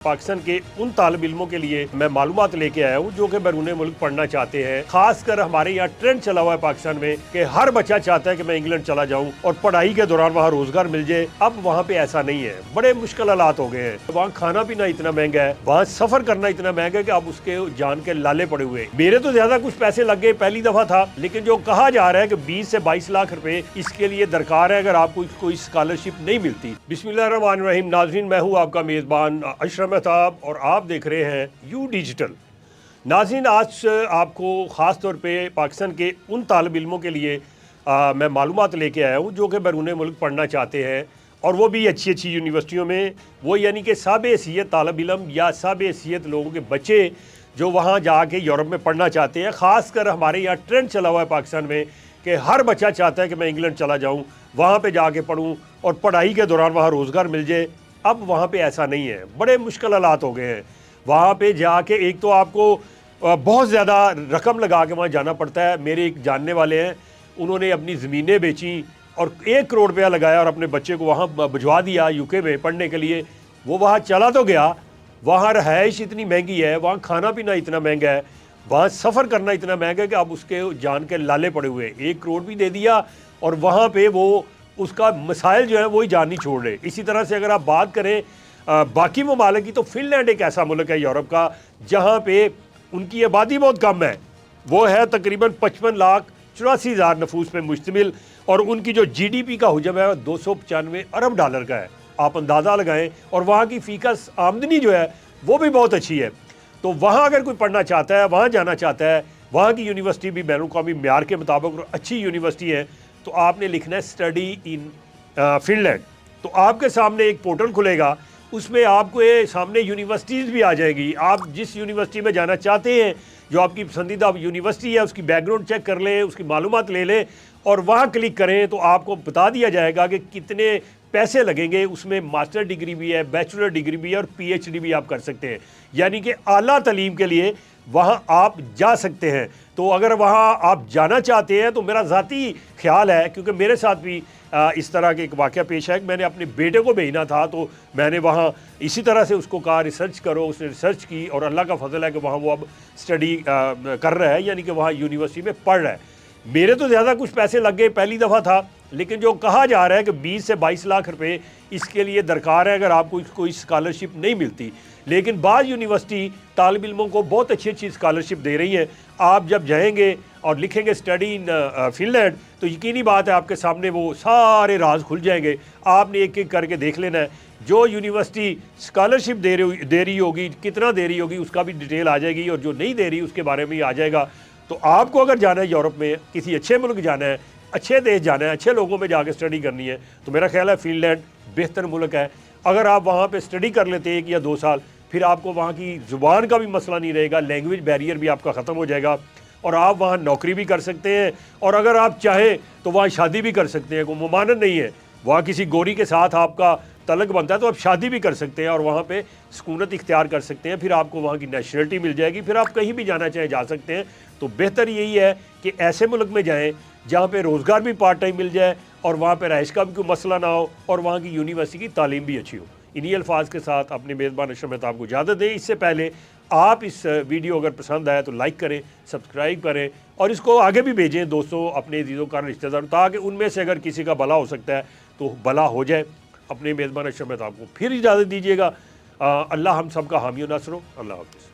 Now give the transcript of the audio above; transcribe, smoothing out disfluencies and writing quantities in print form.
पाकिस्तान के उन तालिब इल्मों के लिए मैं मालूमात लेके आया हूँ जो कि बैरून मुल्क पढ़ना चाहते हैं। खासकर हमारे यहाँ ट्रेंड चला हुआ है पाकिस्तान में कि हर बच्चा चाहता है कि मैं इंग्लैंड चला जाऊँ और पढ़ाई के दौरान वहाँ रोजगार मिल जाए। अब वहाँ पे ऐसा नहीं है, बड़े मुश्किल हालात हो गए हैं। वहाँ खाना पीना इतना महंगा है, वहाँ सफर करना इतना महंगा है कि अब उसके जान के लाले पड़े हुए। मेरे तो ज्यादा कुछ पैसे लग गए, पहली दफा था, लेकिन जो कहा जा रहा है कि 20 से 22 लाख रुपए इसके लिए दरकार है अगर आपको कोई स्कॉलरशिप नहीं मिलती। बिस्मिल्लाहिर्रहमानिर्रहीम। नाज़रीन, मैं हूँ आपका मेज़बान अशरफ मेहताब और आप देख रहे हैं यू डिजिटल। नाज़रीन, आज आपको ख़ास तौर पे पाकिस्तान के उन तालिब इल्मों के लिए मैं मालूमात लेके आया हूँ जो कि बैरून मुल्क पढ़ना चाहते हैं और वो भी अच्छी अच्छी यूनिवर्सिटियों में। वो यानी कि साब-ए-हैसियत तालिब इल्म या साब-ए-हैसियत लोगों के बच्चे जो वहाँ जाके यूरोप में पढ़ना चाहते हैं। ख़ासकर हमारे यहाँ ट्रेंड चला हुआ है पाकिस्तान में कि हर बच्चा चाहता है कि मैं इंग्लैंड चला जाऊँ, वहाँ पे जाके पढ़ूँ और पढ़ाई के दौरान वहाँ रोज़गार मिल जाए। अब वहाँ पे ऐसा नहीं है, बड़े मुश्किल हालात हो गए हैं। वहाँ पे जाके एक तो आपको बहुत ज़्यादा रकम लगा के वहाँ जाना पड़ता है। मेरे एक जानने वाले हैं, उन्होंने अपनी ज़मीनें बेची और 1 करोड़ रुपया लगाया और अपने बच्चे को वहाँ भिजवा दिया यूके में पढ़ने के लिए। वो वहाँ चला तो गया, वहाँ रहाइश इतनी महंगी है, वहाँ खाना पीना इतना महंगा है, वहाँ सफ़र करना इतना महंगा है कि अब उसके जान के लाले पड़े हुए। 1 करोड़ भी दे दिया और वहाँ पे वो उसका मसाइल जो है वही जान नहीं छोड़ रहे। इसी तरह से अगर आप बात करें बाकी ममालिक की, तो फिनलैंड एक ऐसा मुल्क है यूरोप का जहाँ पे उनकी आबादी बहुत कम है। वो है तकरीबन 55,84,000 नफूस पे मुश्तमिल और उनकी जो GDP का हुजम है 295 अरब डॉलर का है। आप अंदाज़ा लगाएं। और वहाँ की फ़ीकस आमदनी जो है वो भी बहुत अच्छी है। तो वहाँ अगर कोई पढ़ना चाहता है, वहाँ जाना चाहता है, वहाँ की यूनिवर्सिटी भी बैनुल अक़वामी म्यार के मुताबिक अच्छी यूनिवर्सिटी है, तो आपने लिखना है स्टडी इन फिनलैंड। तो आपके सामने एक पोर्टल खुलेगा, उसमें आपको ये सामने यूनिवर्सिटीज़ भी आ जाएगी। आप जिस यूनिवर्सिटी में जाना चाहते हैं, जो आपकी पसंदीदा यूनिवर्सिटी है, उसकी बैकग्राउंड चेक कर लें, उसकी मालूमात ले लें और वहाँ क्लिक करें तो आपको बता दिया जाएगा कि कितने पैसे लगेंगे। उसमें मास्टर डिग्री भी है, बैचलर डिग्री भी है और PhD भी आप कर सकते हैं। यानी कि आला तालीम के लिए वहाँ आप जा सकते हैं। तो अगर वहाँ आप जाना चाहते हैं तो मेरा ज़ाती ख्याल है, क्योंकि मेरे साथ भी इस तरह के एक वाक़या पेश है कि मैंने अपने बेटे को भेजना था, तो मैंने वहाँ इसी तरह से उसको कहा रिसर्च करो, उसने रिसर्च की और अल्लाह का फजल है कि वहाँ वो अब स्टडी कर रहा है, यानी कि वहाँ यूनिवर्सिटी में पढ़ रहा है। मेरे तो ज़्यादा कुछ पैसे लग गए, पहली दफ़ा था, लेकिन जो कहा जा रहा है कि 20 से 22 लाख रुपए इसके लिए दरकार है अगर आपको कोई स्कॉलरशिप नहीं मिलती। लेकिन बाज़ यूनिवर्सिटी तालिब इल्मों को बहुत अच्छी अच्छी स्कॉलरशिप दे रही है। आप जब जाएंगे और लिखेंगे स्टडी इन फिनलैंड, तो यकीनी बात है आपके सामने वो सारे राज खुल जाएंगे। आपने एक एक करके देख लेना है। जो यूनिवर्सिटी स्कॉलरशिप दे रही होगी, कितना दे रही होगी, उसका भी डिटेल आ जाएगी और जो नहीं दे रही उसके बारे में ही आ जाएगा। तो आपको अगर जाना है यूरोप में, किसी अच्छे मुल्क जाना है, अच्छे देश जाना है, अच्छे लोगों में जाके स्टडी करनी है, तो मेरा ख्याल है फिनलैंड बेहतर मुल्क है। अगर आप वहाँ पे स्टडी कर लेते 1 या 2 साल, फिर आपको वहाँ की ज़ुबान का भी मसला नहीं रहेगा, लैंग्वेज बैरियर भी आपका ख़त्म हो जाएगा और आप वहाँ नौकरी भी कर सकते हैं। और अगर आप चाहें तो वहाँ शादी भी कर सकते हैं, कोई मुमानत नहीं है। वहाँ किसी गोरी के साथ आपका तलक बनता है तो आप शादी भी कर सकते हैं और वहाँ पे सुकूनत इख्तियार कर सकते हैं। फिर आपको वहाँ की नेशनलिटी मिल जाएगी, फिर आप कहीं भी जाना चाहें जा सकते हैं। तो बेहतर यही है कि ऐसे मुल्क में जाएं जहाँ पे रोज़गार भी पार्ट टाइम मिल जाए और वहाँ पे रहाइश का भी कोई मसला ना हो और वहाँ की यूनिवर्सिटी की तालीम भी अच्छी हो। इन्हीं अल्फाज के साथ अपने मेज़बान अशरफ मेहताब को इजाज़त दें। इससे पहले आप इस वीडियो अगर पसंद आए तो लाइक करें, सब्सक्राइब करें और इसको आगे भी भेजें दोस्तों, अपने अज़ीज़ों का रिश्तेदारों, ताकि उनमें से अगर किसी का भला हो सकता है तो भला हो जाए। अपने मेज़बान अशरफ मेहताब को फिर इजाज़त दीजिएगा। अल्लाह हम सब का हामी व नासर हो। अल्लाह हाफ़िज़।